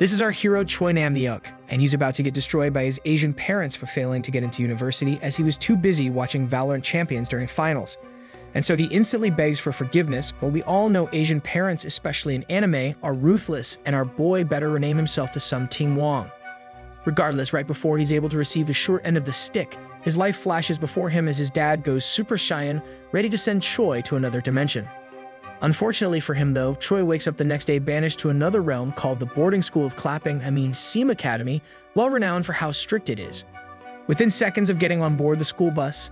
This is our hero Choi Nam-deok, and he's about to get destroyed by his Asian parents for failing to get into university as he was too busy watching Valorant Champions during finals. And so he instantly begs for forgiveness, but we all know Asian parents, especially in anime, are ruthless, and our boy better rename himself to some Ting Wong. Regardless, right before he's able to receive the short end of the stick, his life flashes before him as his dad goes Super Saiyan, ready to send Choi to another dimension. Unfortunately for him though, Choi wakes up the next day banished to another realm called the Boarding School of Seam Academy, well renowned for how strict it is. Within seconds of getting on board the school bus,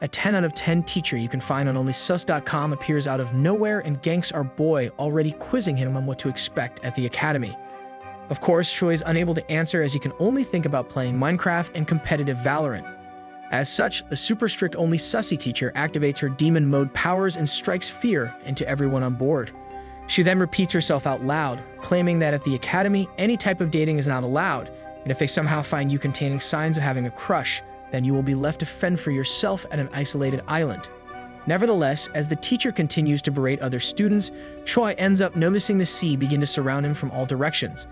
a 10 out of 10 teacher you can find on onlysus.com appears out of nowhere and ganks our boy, already quizzing him on what to expect at the academy. Of course, Choi is unable to answer as he can only think about playing Minecraft and competitive Valorant. As such, the super strict only sussy teacher activates her demon mode powers and strikes fear into everyone on board. She then repeats herself out loud, claiming that at the academy, any type of dating is not allowed, and if they somehow find you containing signs of having a crush, then you will be left to fend for yourself at an isolated island. Nevertheless, as the teacher continues to berate other students, Choi ends up noticing the sea begin to surround him from all directions.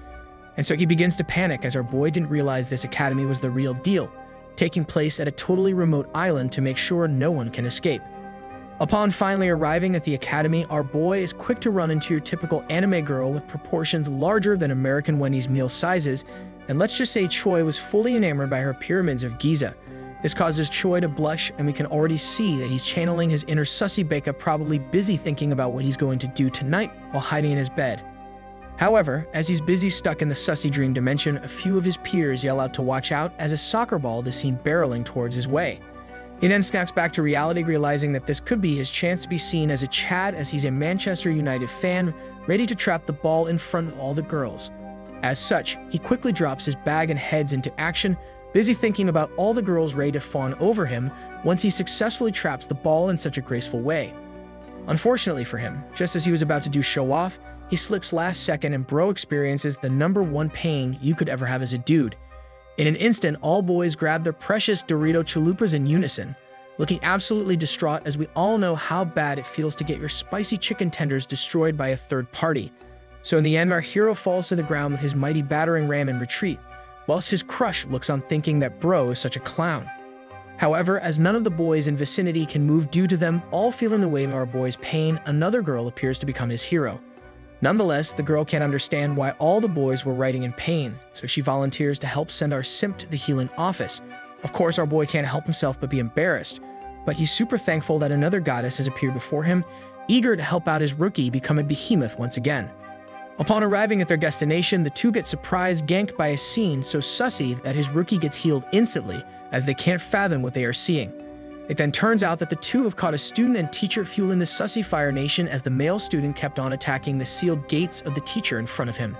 And so he begins to panic as our boy didn't realize this academy was the real deal, taking place at a totally remote island to make sure no one can escape. Upon finally arriving at the academy, our boy is quick to run into your typical anime girl with proportions larger than American Wendy's meal sizes, and let's just say Choi was fully enamored by her pyramids of Giza. This causes Choi to blush, and we can already see that he's channeling his inner sussy Baker, probably busy thinking about what he's going to do tonight while hiding in his bed. However, as he's busy stuck in the sussy dream dimension, a few of his peers yell out to watch out as a soccer ball is seen barreling towards his way. He then snaps back to reality, realizing that this could be his chance to be seen as a Chad, as he's a Manchester United fan, ready to trap the ball in front of all the girls. As such, he quickly drops his bag and heads into action, busy thinking about all the girls ready to fawn over him once he successfully traps the ball in such a graceful way. Unfortunately for him, just as he was about to do show off, he slips last second and bro experiences the #1 pain you could ever have as a dude. In an instant, all boys grab their precious Dorito chalupas in unison, looking absolutely distraught as we all know how bad it feels to get your spicy chicken tenders destroyed by a third party. So in the end, our hero falls to the ground with his mighty battering ram in retreat, whilst his crush looks on thinking that bro is such a clown. However, as none of the boys in vicinity can move due to them all feeling the weight of our boy's pain, another girl appears to become his hero. Nonetheless, the girl can't understand why all the boys were writing in pain, so she volunteers to help send our simp to the healing office. Of course, our boy can't help himself but be embarrassed, but he's super thankful that another goddess has appeared before him, eager to help out his rookie become a behemoth once again. Upon arriving at their destination, the two get surprised ganked by a scene so sussy that his rookie gets healed instantly, as they can't fathom what they are seeing. It then turns out that the two have caught a student and teacher fueling the sussy Fire Nation, as the male student kept on attacking the sealed gates of the teacher in front of him.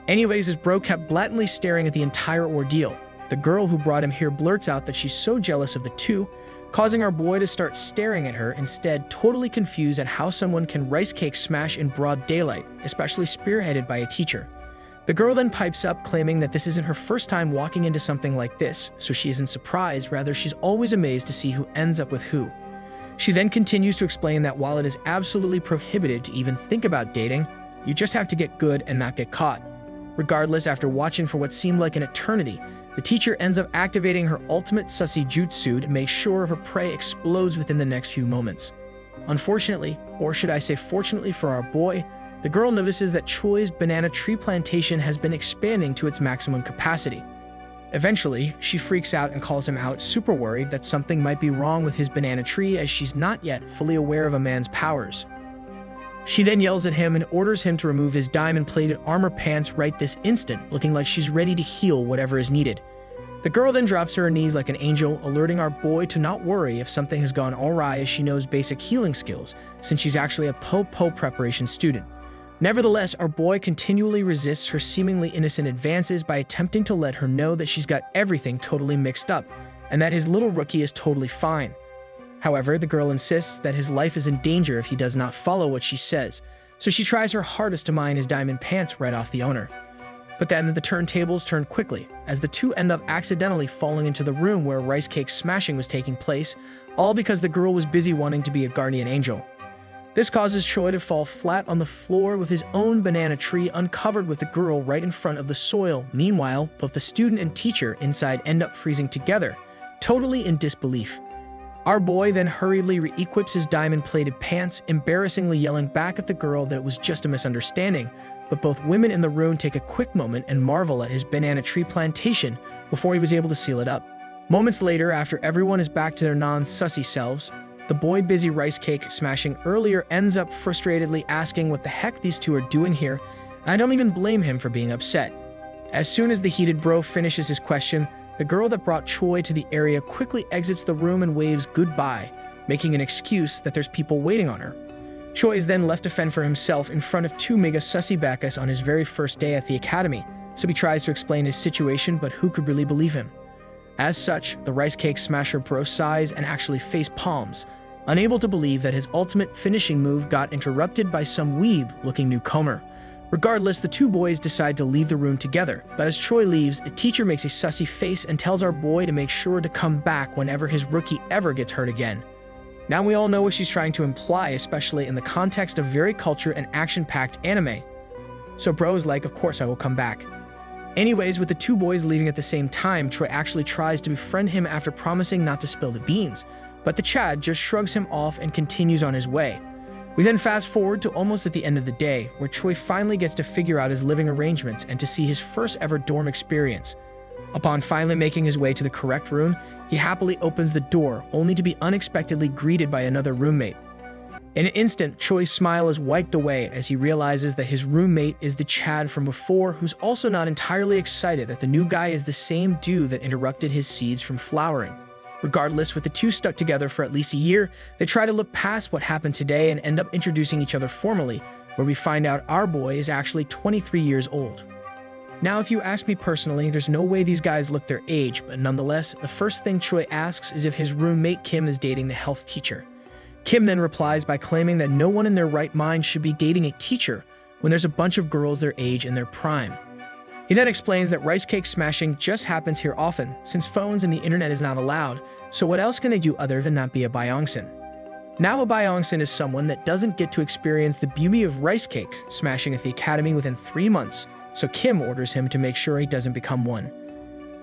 Anyways, his bro kept blatantly staring at the entire ordeal. The girl who brought him here blurts out that she's so jealous of the two, causing our boy to start staring at her instead, totally confused at how someone can rice cake smash in broad daylight, especially spearheaded by a teacher. The girl then pipes up, claiming that this isn't her first time walking into something like this, so she isn't surprised, rather she's always amazed to see who ends up with who. She then continues to explain that while it is absolutely prohibited to even think about dating, you just have to get good and not get caught. Regardless, after watching for what seemed like an eternity, the teacher ends up activating her ultimate sussy jutsu to make sure her prey explodes within the next few moments. Unfortunately, or should I say fortunately for our boy, the girl notices that Choi's banana tree plantation has been expanding to its maximum capacity. Eventually, she freaks out and calls him out, super worried that something might be wrong with his banana tree, as she's not yet fully aware of a man's powers. She then yells at him and orders him to remove his diamond-plated armor pants right this instant, looking like she's ready to heal whatever is needed. The girl then drops to her knees like an angel, alerting our boy to not worry if something has gone awry, as she knows basic healing skills, since she's actually a po-po preparation student. Nevertheless, our boy continually resists her seemingly innocent advances by attempting to let her know that she's got everything totally mixed up, and that his little rookie is totally fine. However, the girl insists that his life is in danger if he does not follow what she says, so she tries her hardest to mine his diamond pants right off the owner. But then the turntables turn quickly, as the two end up accidentally falling into the room where rice cake smashing was taking place, all because the girl was busy wanting to be a guardian angel. This causes Choi to fall flat on the floor with his own banana tree uncovered with the girl right in front of the soil. Meanwhile, both the student and teacher inside end up freezing together, totally in disbelief. Our boy then hurriedly re-equips his diamond-plated pants, embarrassingly yelling back at the girl that it was just a misunderstanding, but both women in the room take a quick moment and marvel at his banana tree plantation before he was able to seal it up. Moments later, after everyone is back to their non-sussy selves, the boy busy rice cake smashing earlier ends up frustratedly asking what the heck these two are doing here, and I don't even blame him for being upset. As soon as the heated bro finishes his question, the girl that brought Choi to the area quickly exits the room and waves goodbye, making an excuse that there's people waiting on her. Choi is then left to fend for himself in front of two mega sussy backus on his very first day at the academy, so he tries to explain his situation, but who could really believe him? As such, the rice cake smasher bro sighs and actually face palms, unable to believe that his ultimate finishing move got interrupted by some weeb-looking newcomer. Regardless, the two boys decide to leave the room together, but as Choi leaves, a teacher makes a sussy face and tells our boy to make sure to come back whenever his rookie ever gets hurt again. Now we all know what she's trying to imply, especially in the context of very culture and action-packed anime. So bro is like, of course I will come back. Anyways, with the two boys leaving at the same time, Choi actually tries to befriend him after promising not to spill the beans, but the Chad just shrugs him off and continues on his way. We then fast forward to almost at the end of the day, where Choi finally gets to figure out his living arrangements and to see his first ever dorm experience. Upon finally making his way to the correct room, he happily opens the door, only to be unexpectedly greeted by another roommate. In an instant, Choi's smile is wiped away as he realizes that his roommate is the Chad from before, who's also not entirely excited that the new guy is the same dude that interrupted his seeds from flowering. Regardless, with the two stuck together for at least a year, they try to look past what happened today and end up introducing each other formally, where we find out our boy is actually 23 years old. Now, if you ask me personally, there's no way these guys look their age, but nonetheless, the first thing Choi asks is if his roommate Kim is dating the health teacher. Kim then replies by claiming that no one in their right mind should be dating a teacher when there's a bunch of girls their age in their prime. He then explains that rice cake smashing just happens here often, since phones and the internet is not allowed, so what else can they do other than not be a Byeongsan? Now a Byeongsan is someone that doesn't get to experience the beauty of rice cake smashing at the academy within 3 months, so Kim orders him to make sure he doesn't become one.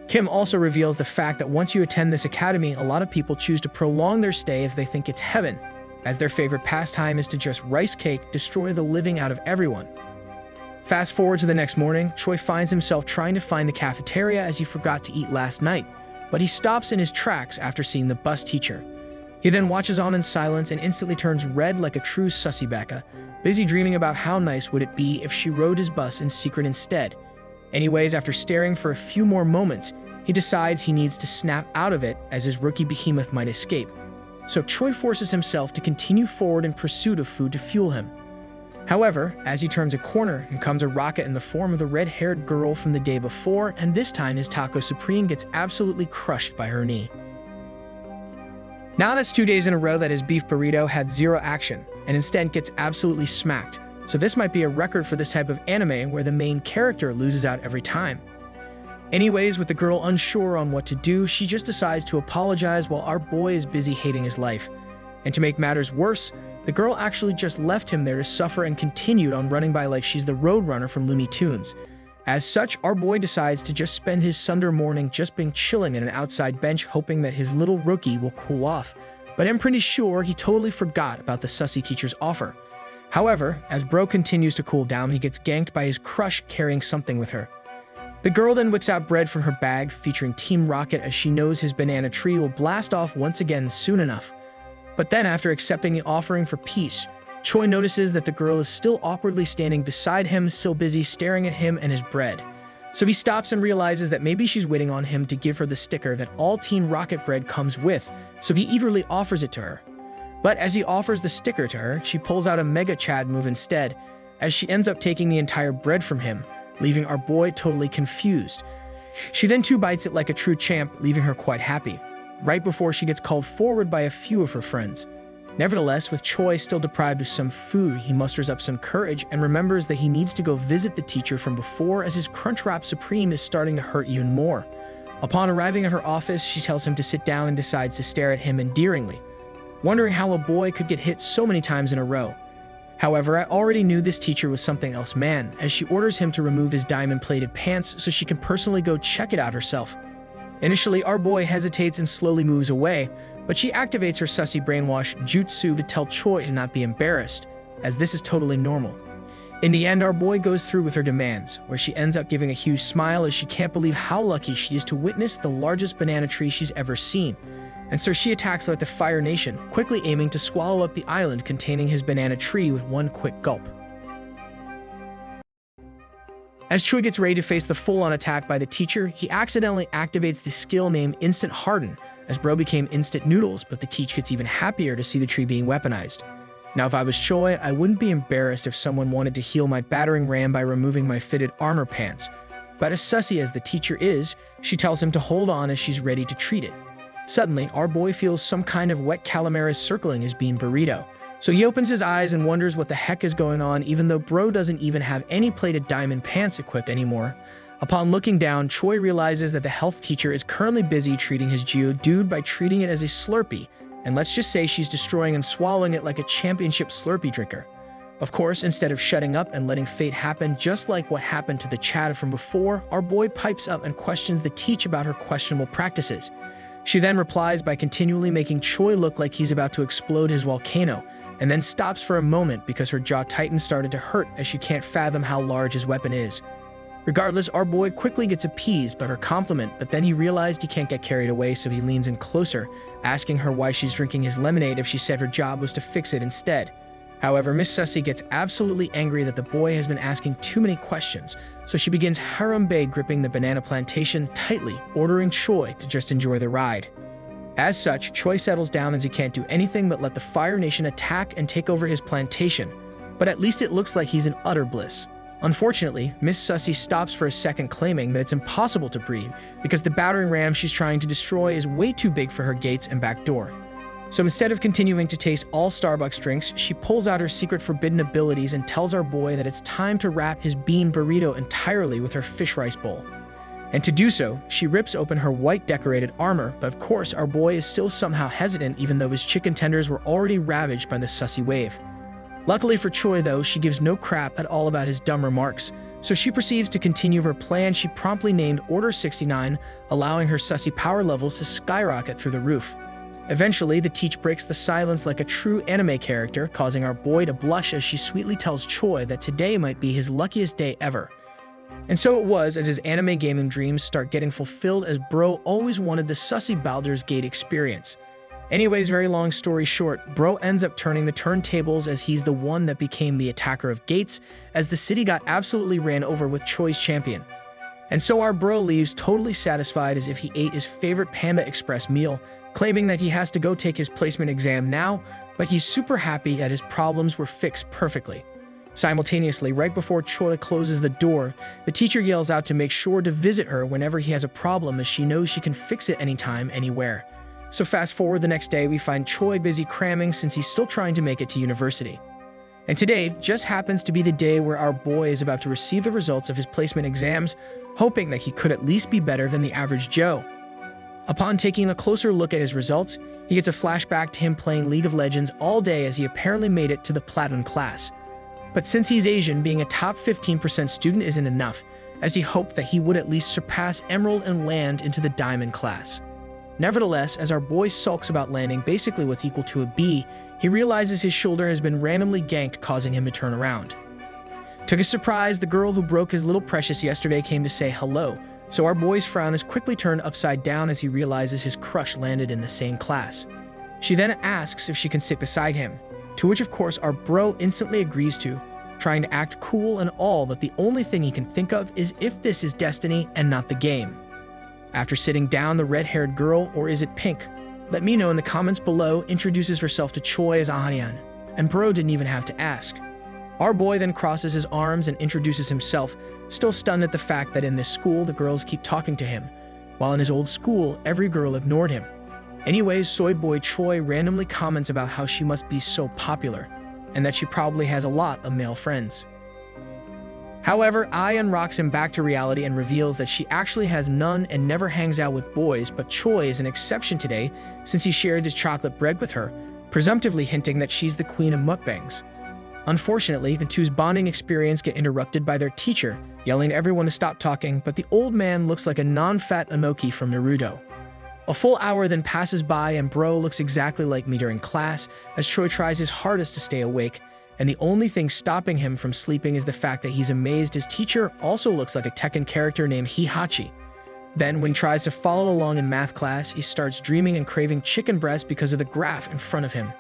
Kim also reveals the fact that once you attend this academy, a lot of people choose to prolong their stay if they think it's heaven, as their favorite pastime is to just rice cake destroy the living out of everyone. Fast forward to the next morning, Choi finds himself trying to find the cafeteria as he forgot to eat last night, but he stops in his tracks after seeing the bus teacher. He then watches on in silence and instantly turns red like a true sussy backa, busy dreaming about how nice would it be if she rode his bus in secret instead. Anyways, after staring for a few more moments, he decides he needs to snap out of it as his rookie behemoth might escape. So Choi forces himself to continue forward in pursuit of food to fuel him. However, as he turns a corner, in comes a rocket in the form of the red-haired girl from the day before, and this time his Taco Supreme gets absolutely crushed by her knee. Now that's 2 days in a row that his beef burrito had zero action, and instead gets absolutely smacked, so this might be a record for this type of anime where the main character loses out every time. Anyways, with the girl unsure on what to do, she just decides to apologize while our boy is busy hating his life. And to make matters worse, the girl actually just left him there to suffer and continued on running by like she's the Roadrunner from Looney Tunes. As such, our boy decides to just spend his Sunday morning just being chilling in an outside bench hoping that his little rookie will cool off, but I'm pretty sure he totally forgot about the sussy teacher's offer. However, as bro continues to cool down, he gets ganked by his crush carrying something with her. The girl then whips out bread from her bag featuring Team Rocket as she knows his banana tree will blast off once again soon enough. But then after accepting the offering for peace, Choi notices that the girl is still awkwardly standing beside him, still busy staring at him and his bread. So he stops and realizes that maybe she's waiting on him to give her the sticker that all Team Rocket bread comes with, so he eagerly offers it to her. But as he offers the sticker to her, she pulls out a Mega Chad move instead, as she ends up taking the entire bread from him, leaving our boy totally confused. She then 2 bites it like a true champ, leaving her quite happy, right before she gets called forward by a few of her friends. Nevertheless, with Choi still deprived of some food, he musters up some courage and remembers that he needs to go visit the teacher from before as his Crunchwrap Supreme is starting to hurt even more. Upon arriving at her office, she tells him to sit down and decides to stare at him endearingly. wondering how a boy could get hit so many times in a row. However, I already knew this teacher was something else man, as she orders him to remove his diamond-plated pants so she can personally go check it out herself. Initially, our boy hesitates and slowly moves away, but she activates her sussy brainwash jutsu to tell Choi to not be embarrassed, as this is totally normal. In the end, our boy goes through with her demands, where she ends up giving a huge smile as she can't believe how lucky she is to witness the largest banana tree she's ever seen. And so she attacks like the Fire Nation, quickly aiming to swallow up the island containing his banana tree with one quick gulp. As Choi gets ready to face the full-on attack by the teacher, he accidentally activates the skill named Instant Harden, as bro became Instant Noodles, but the teacher gets even happier to see the tree being weaponized. Now if I was Choi, I wouldn't be embarrassed if someone wanted to heal my battering ram by removing my fitted armor pants. But as sussy as the teacher is, she tells him to hold on as she's ready to treat it. Suddenly, our boy feels some kind of wet calamari circling his bean burrito. So he opens his eyes and wonders what the heck is going on, even though bro doesn't even have any plated diamond pants equipped anymore. Upon looking down, Choi realizes that the health teacher is currently busy treating his Geodude by treating it as a Slurpee, and let's just say she's destroying and swallowing it like a championship Slurpee drinker. Of course, instead of shutting up and letting fate happen just like what happened to the Chad from before, our boy pipes up and questions the teacher about her questionable practices. She then replies by continually making Choi look like he's about to explode his volcano, and then stops for a moment because her jaw tightens started to hurt as she can't fathom how large his weapon is. Regardless, our boy quickly gets appeased by her compliment, but then he realized he can't get carried away, so he leans in closer, asking her why she's drinking his lemonade if she said her job was to fix it instead. However, Miss Sussy gets absolutely angry that the boy has been asking too many questions, so she begins Harambe gripping the banana plantation tightly, ordering Choi to just enjoy the ride. As such, Choi settles down as he can't do anything but let the Fire Nation attack and take over his plantation, but at least it looks like he's in utter bliss. Unfortunately, Miss Sussy stops for a second, claiming that it's impossible to breathe because the battering ram she's trying to destroy is way too big for her gates and back door. So instead of continuing to taste all Starbucks drinks, she pulls out her secret forbidden abilities and tells our boy that it's time to wrap his bean burrito entirely with her fish rice bowl. And to do so, she rips open her white decorated armor, but of course our boy is still somehow hesitant even though his chicken tenders were already ravaged by the Sussy wave. Luckily for Choi though, she gives no crap at all about his dumb remarks, so she proceeds to continue her plan she promptly named Order 69, allowing her Sussy power levels to skyrocket through the roof. Eventually, the teacher breaks the silence like a true anime character, causing our boy to blush as she sweetly tells Choi that today might be his luckiest day ever. And so it was, as his anime gaming dreams start getting fulfilled, as bro always wanted the Sussy Baldur's Gate experience. Anyways, very long story short, bro ends up turning the turntables as he's the one that became the attacker of gates, as the city got absolutely ran over with Choi's champion. And so our bro leaves totally satisfied as if he ate his favorite Panda Express meal, claiming that he has to go take his placement exam now, but he's super happy that his problems were fixed perfectly. Simultaneously, right before Choi closes the door, the teacher yells out to make sure to visit her whenever he has a problem, as she knows she can fix it anytime, anywhere. So fast forward the next day, we find Choi busy cramming since he's still trying to make it to university. And today just happens to be the day where our boy is about to receive the results of his placement exams, hoping that he could at least be better than the average Joe. Upon taking a closer look at his results, he gets a flashback to him playing League of Legends all day as he apparently made it to the Platinum class. But since he's Asian, being a top 15% student isn't enough, as he hoped that he would at least surpass Emerald and land into the Diamond class. Nevertheless, as our boy sulks about landing basically what's equal to a B, he realizes his shoulder has been randomly ganked, causing him to turn around. To his surprise, the girl who broke his little precious yesterday came to say hello, so our boy's frown is quickly turned upside down as he realizes his crush landed in the same class. She then asks if she can sit beside him, to which of course our bro instantly agrees to, trying to act cool and all, but the only thing he can think of is if this is destiny and not the game. After sitting down, the red-haired girl, or is it pink? Let me know in the comments below, introduces herself to Choi as Animaan, and bro didn't even have to ask. Our boy then crosses his arms and introduces himself, still stunned at the fact that in this school the girls keep talking to him, while in his old school every girl ignored him. Anyways, soy boy Choi randomly comments about how she must be so popular, and that she probably has a lot of male friends. However, Ayan rocks him back to reality and reveals that she actually has none and never hangs out with boys, but Choi is an exception today since he shared his chocolate bread with her, presumptively hinting that she's the queen of mukbangs. Unfortunately, the two's bonding experience get interrupted by their teacher, yelling at everyone to stop talking, but the old man looks like a non-fat Inoki from Naruto. A full hour then passes by and bro looks exactly like me during class as Troy tries his hardest to stay awake, and the only thing stopping him from sleeping is the fact that he's amazed his teacher also looks like a Tekken character named Hihachi. Then, when he tries to follow along in math class, he starts dreaming and craving chicken breast because of the graph in front of him.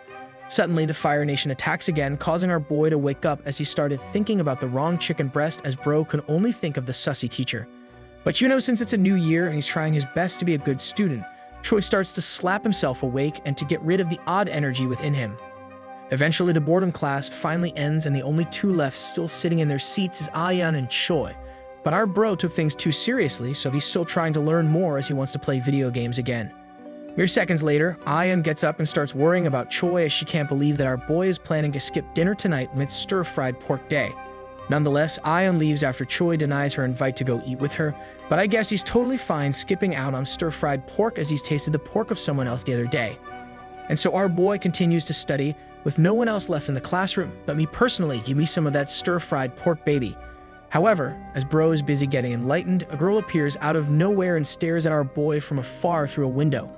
Suddenly, the Fire Nation attacks again, causing our boy to wake up as he started thinking about the wrong chicken breast as bro could only think of the sussy teacher. But since it's a new year and he's trying his best to be a good student, Troy starts to slap himself awake and to get rid of the odd energy within him. Eventually, the boredom class finally ends and the only two left still sitting in their seats is Ayan and Choi. But our bro took things too seriously, so he's still trying to learn more as he wants to play video games again. Mere seconds later, Ayan gets up and starts worrying about Choi as she can't believe that our boy is planning to skip dinner tonight when it's stir-fried pork day. Nonetheless, Ayan leaves after Choi denies her invite to go eat with her, but I guess he's totally fine skipping out on stir-fried pork as he's tasted the pork of someone else the other day. And so our boy continues to study, with no one else left in the classroom, but me personally, give me some of that stir-fried pork baby. However, as bro is busy getting enlightened, a girl appears out of nowhere and stares at our boy from afar through a window.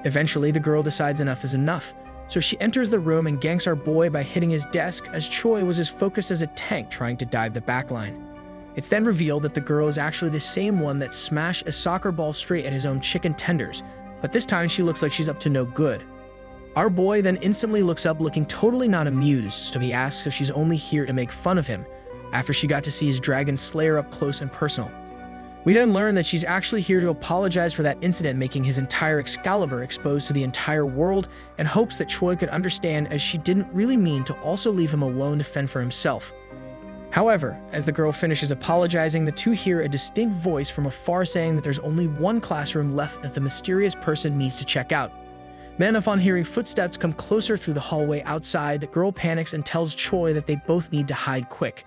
Eventually, the girl decides enough is enough, so she enters the room and ganks our boy by hitting his desk as Choi was as focused as a tank trying to dive the backline. It's then revealed that the girl is actually the same one that smashed a soccer ball straight at his own chicken tenders, but this time she looks like she's up to no good. Our boy then instantly looks up looking totally not amused, so he asks if she's only here to make fun of him, after she got to see his dragon slayer up close and personal. We then learn that she's actually here to apologize for that incident making his entire Excalibur exposed to the entire world and hopes that Choi could understand as she didn't really mean to also leave him alone to fend for himself. However, as the girl finishes apologizing, the two hear a distinct voice from afar saying that there's only one classroom left that the mysterious person needs to check out. Then, upon hearing footsteps come closer through the hallway outside, the girl panics and tells Choi that they both need to hide quick.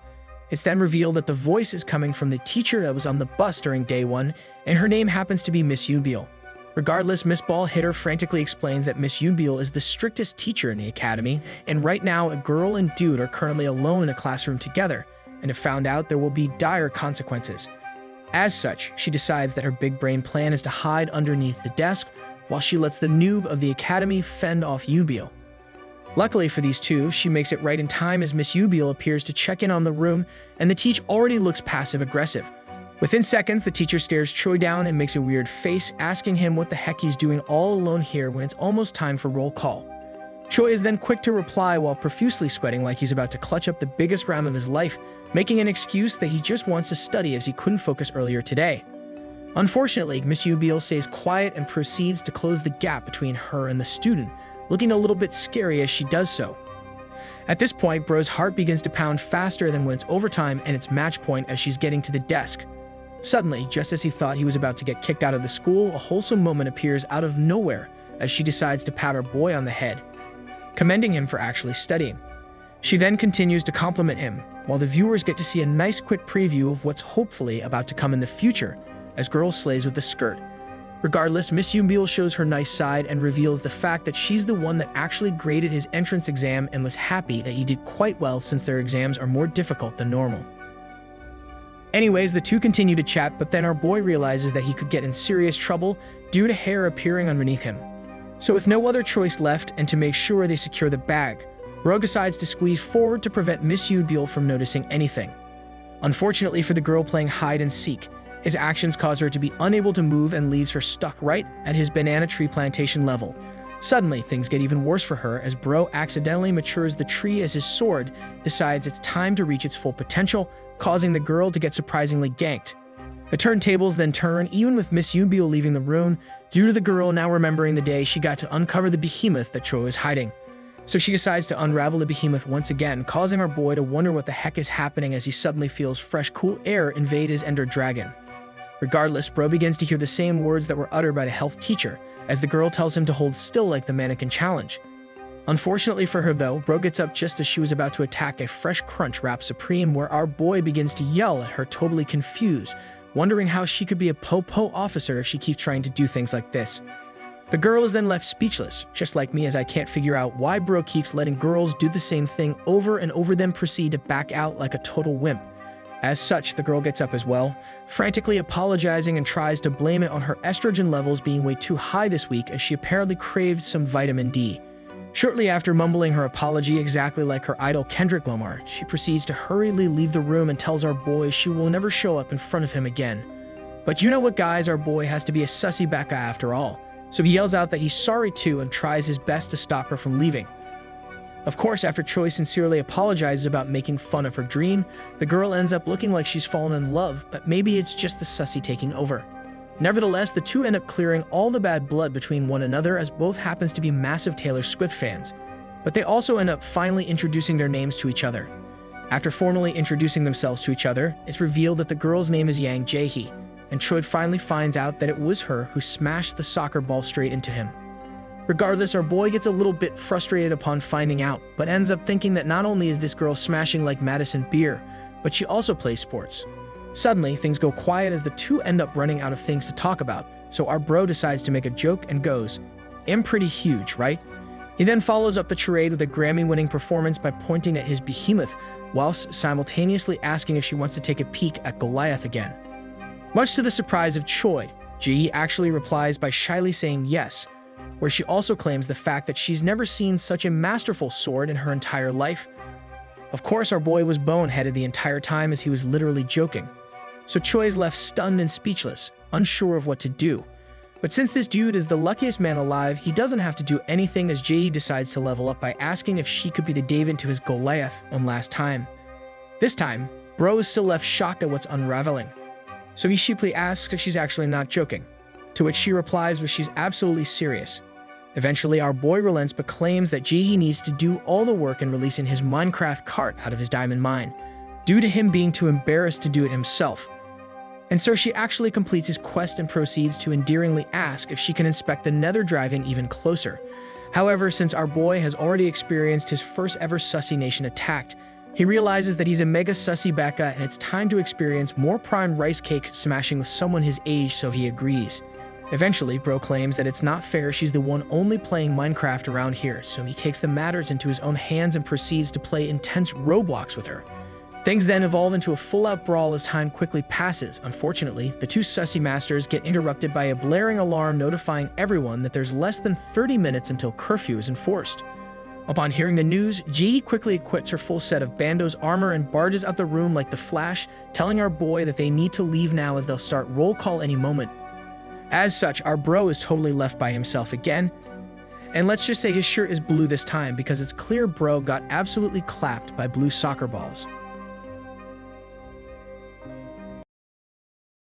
It's then revealed that the voice is coming from the teacher that was on the bus during day one, and her name happens to be Miss Yunbil. Regardless, Miss Ball Hitter frantically explains that Miss Yunbil is the strictest teacher in the academy, and right now a girl and dude are currently alone in a classroom together, and if found out, there will be dire consequences. As such, she decides that her big brain plan is to hide underneath the desk, while she lets the noob of the academy fend off Yunbil. Luckily for these two, she makes it right in time as Miss Yunbil appears to check in on the room, and the teacher already looks passive-aggressive. Within seconds, the teacher stares Choi down and makes a weird face, asking him what the heck he's doing all alone here when it's almost time for roll call. Choi is then quick to reply while profusely sweating like he's about to clutch up the biggest round of his life, making an excuse that he just wants to study as he couldn't focus earlier today. Unfortunately, Miss Yunbil stays quiet and proceeds to close the gap between her and the student, looking a little bit scary as she does so. At this point, bro's heart begins to pound faster than when it's overtime and it's match point as she's getting to the desk. Suddenly, just as he thought he was about to get kicked out of the school, a wholesome moment appears out of nowhere as she decides to pat her boy on the head, commending him for actually studying. She then continues to compliment him, while the viewers get to see a nice quick preview of what's hopefully about to come in the future, as girl slays with the skirt. Regardless, Miss Yunbil shows her nice side and reveals the fact that she's the one that actually graded his entrance exam and was happy that he did quite well since their exams are more difficult than normal. Anyways, the two continue to chat, but then our boy realizes that he could get in serious trouble due to hair appearing underneath him. So with no other choice left and to make sure they secure the bag, Ro decides to squeeze forward to prevent Miss Yunbil from noticing anything. Unfortunately for the girl playing hide and seek, his actions cause her to be unable to move and leaves her stuck right at his banana tree plantation level. Suddenly, things get even worse for her as Bro accidentally matures the tree as his sword decides it's time to reach its full potential, causing the girl to get surprisingly ganked. The turntables then turn, even with Miss Yunbil leaving the room, due to the girl now remembering the day she got to uncover the behemoth that Choi was hiding. So she decides to unravel the behemoth once again, causing our boy to wonder what the heck is happening as he suddenly feels fresh, cool air invade his ender dragon. Regardless, Bro begins to hear the same words that were uttered by the health teacher, as the girl tells him to hold still like the mannequin challenge. Unfortunately for her though, Bro gets up just as she was about to attack a fresh crunch wrap supreme where our boy begins to yell at her totally confused, wondering how she could be a po-po officer if she keeps trying to do things like this. The girl is then left speechless, just like me, as I can't figure out why bro keeps letting girls do the same thing over and over, then proceed to back out like a total wimp. As such, the girl gets up as well, frantically apologizing, and tries to blame it on her estrogen levels being way too high this week, as she apparently craved some vitamin D. Shortly after mumbling her apology exactly like her idol Kendrick Lamar, she proceeds to hurriedly leave the room and tells our boy she will never show up in front of him again. But you know what, guys, our boy has to be a sussy baka after all, so he yells out that he's sorry too and tries his best to stop her from leaving. Of course, after Choi sincerely apologizes about making fun of her dream, the girl ends up looking like she's fallen in love, but maybe it's just the sussy taking over. Nevertheless, the two end up clearing all the bad blood between one another, as both happens to be massive Taylor Swift fans. But they also end up finally introducing their names to each other. After formally introducing themselves to each other, it's revealed that the girl's name is Yang Jae-hee, and Choi finally finds out that it was her who smashed the soccer ball straight into him. Regardless, our boy gets a little bit frustrated upon finding out, but ends up thinking that not only is this girl smashing like Madison Beer, but she also plays sports. Suddenly, things go quiet as the two end up running out of things to talk about, so our bro decides to make a joke and goes, "I'm pretty huge, right?" He then follows up the charade with a Grammy-winning performance by pointing at his behemoth, whilst simultaneously asking if she wants to take a peek at Goliath again. Much to the surprise of Choi, Ji actually replies by shyly saying yes, where she also claims the fact that she's never seen such a masterful sword in her entire life. Of course, our boy was boneheaded the entire time, as he was literally joking. So Choi is left stunned and speechless, unsure of what to do. But since this dude is the luckiest man alive, he doesn't have to do anything, as Jae decides to level up by asking if she could be the David to his Goliath one last time. This time, bro is still left shocked at what's unraveling. So he sheepishly asks if she's actually not joking, to which she replies that she's absolutely serious. Eventually, our boy relents but claims that Jae needs to do all the work in releasing his Minecraft cart out of his diamond mine, due to him being too embarrassed to do it himself. And so she actually completes his quest and proceeds to endearingly ask if she can inspect the nether driving even closer. However, since our boy has already experienced his first ever Sussy Nation attacked, he realizes that he's a mega sussy baka and it's time to experience more prime rice cake smashing with someone his age, so he agrees. Eventually, bro claims that it's not fair she's the one only playing Minecraft around here, so he takes the matters into his own hands and proceeds to play intense Roblox with her. Things then evolve into a full-out brawl as time quickly passes. Unfortunately, the two sussy masters get interrupted by a blaring alarm notifying everyone that there's less than 30 minutes until curfew is enforced. Upon hearing the news, Ji quickly equips her full set of Bando's armor and barges out the room like the Flash, telling our boy that they need to leave now as they'll start roll call any moment. As such, our bro is totally left by himself again, and let's just say his shirt is blue this time because it's clear bro got absolutely clapped by blue soccer balls.